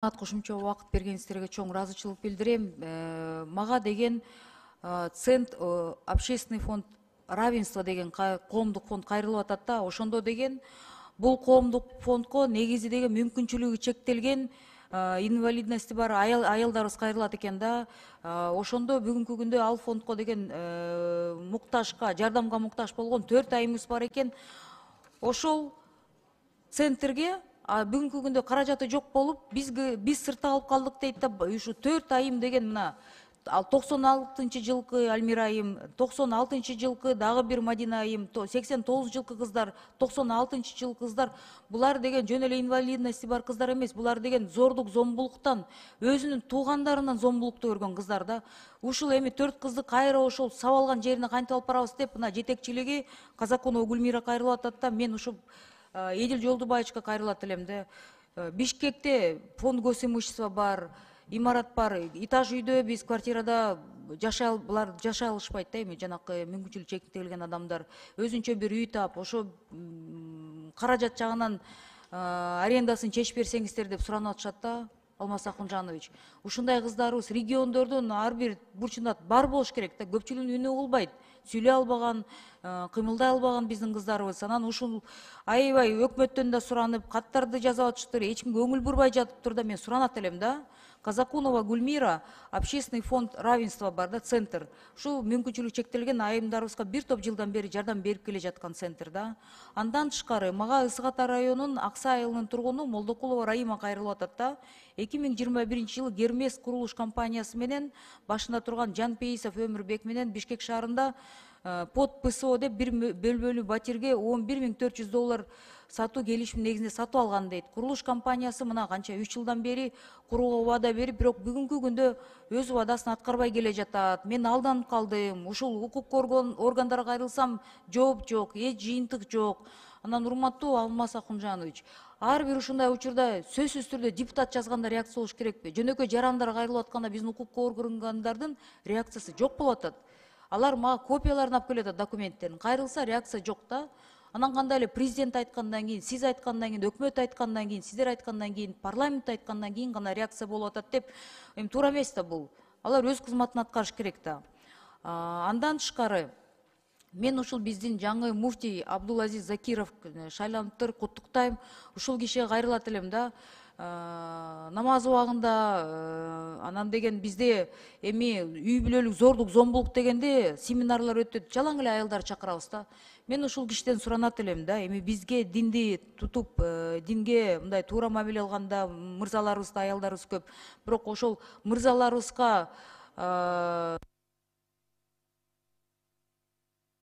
Кошумча убакыт бергениңиздерге чоң ыраазычылык билдирем. Мага деген цент общественный фонд равенство деген коомдук фонд кайрылып атат да. Ошондо деген бул коомдук фондко негизи деген мүмкүнчүлүгү чектелген инвалидности бар аялдарыбыз кайрылат экен да. Ошондо бүгүнкү күндө ал фондко деген муктажга, жардамга муктаж болгон 4 айымыз бар экен. Ошол центрге бүгүнкү күндө каражаты жок болуп, биз сыртта калып калдык дейт да. Ушу 4 айым деген мына 96-жылкы Альмира айым, 96-жылкы дагы бир Мадина айым, 89-жылкы кыздар, 96-жылкы кыздар. Булар деген жөн эле инвалидности бар кыздар эмес. Булар деген зордук, зомбулуктан, өзүнүн туугандарынан зомбулукту көргөн кыздар да. Ушул эми 4 кызды кайра ошол сабалган жерине кантип алып барабыз деп, мына жетекчилиги Казакунова Гүлмира кайрылып атат да. Мен ушу Эдил Жолдубаевичке кайрылат элем да. Бишкекте фонд госимущества бар, имарат бар. Этаж үйдө биз квартирада булар жашай алышпайт да, эми жанакы мүмкүнчүлүгү чектелген адамдар өзүнчө бир үй таап, ошо каражат жагынан арендасын чечип берсеңиздер деп суранып атышат да. Алмаз Акунжанович, ушундай кыздарыбыз региондордун ар бир бурчунда бар болуш керек да. Көпчүлүгүнүн үнү угулбайт, сүйлөй албаган, кыймылдай албаган биздин кыздарыбыз. Анан ушул аябай өкмөттөн да суранып, каттарды жазып атыштыр, эч кимге көңүл бурбай жатыптыр да. Мен суранат элем да. Казакунова Гүлмира, общественный фонд равенства бар да, центр. Ушул мүмкүнчүлүгү чектелген айымдарыбызга бир топ жылдан бери жардам берип келе жаткан центр да. Андан тышкары мага Ысык Ата районунун Аксай айылынын тургуну Молдокулова Раима кайрылып атат да. 2021-жылы Гермес курулуш компаниясы менен башында турган Жанпейисов Өмүрбек менен Бишкек шаарында под ПСО деп бир бөлмөлүү батирге $11.400 сатуу келишим негизинде сатып алган дейт. Курулуш компаниясы мына канча 3 жылдан бери курууга убада берип, бирок бүгүнкү күндө өз убадасын аткарбай келе жатат. Мен алданып калдым. Ушул укук органдарга кайрылсам жооп жок, эч жыйынтык жок. Анан урматтуу Алмаз Акунжанович, ар бир ушундай учурда сөзсүз түрдө депутат жазганда реакция болуш керекпи? Жөнөкөй жарандар кайрылып атканда биздин укук органдардын реакциясы жок болуп атат. Алар мага копияларын алып келет документтерин. Кайрылса реакция жок да. Анан кандай эле президент айткандан кийин, сиз айткандан кийин, өкмөт айткандан кийин, сиздер айткандан кийин, парламент айткандан кийин гана реакция болуп атат деп, эми туура эмес да бул. Алар өз кызматын аткарыш керек да. Андан тышкары мен ушул биздин жаңы муфтий Абдулазиз Закиров шайланыптыр, куттуктайм. Ушул кишиге кайрылат элем да. Намаз убагында анан деген бизде эми үй бүлөлүк зордук, зомбулук дегенде семинарлар өтөт, жалаң эле аялдар чакырабыз да. Мен ушул кишиден суранат элем да, эми бизге динди тутуп, динге мындай туура мамиле алганда мырзаларыбыз да, аялдарыбыз көп. Бирок ошол мырзаларыбызга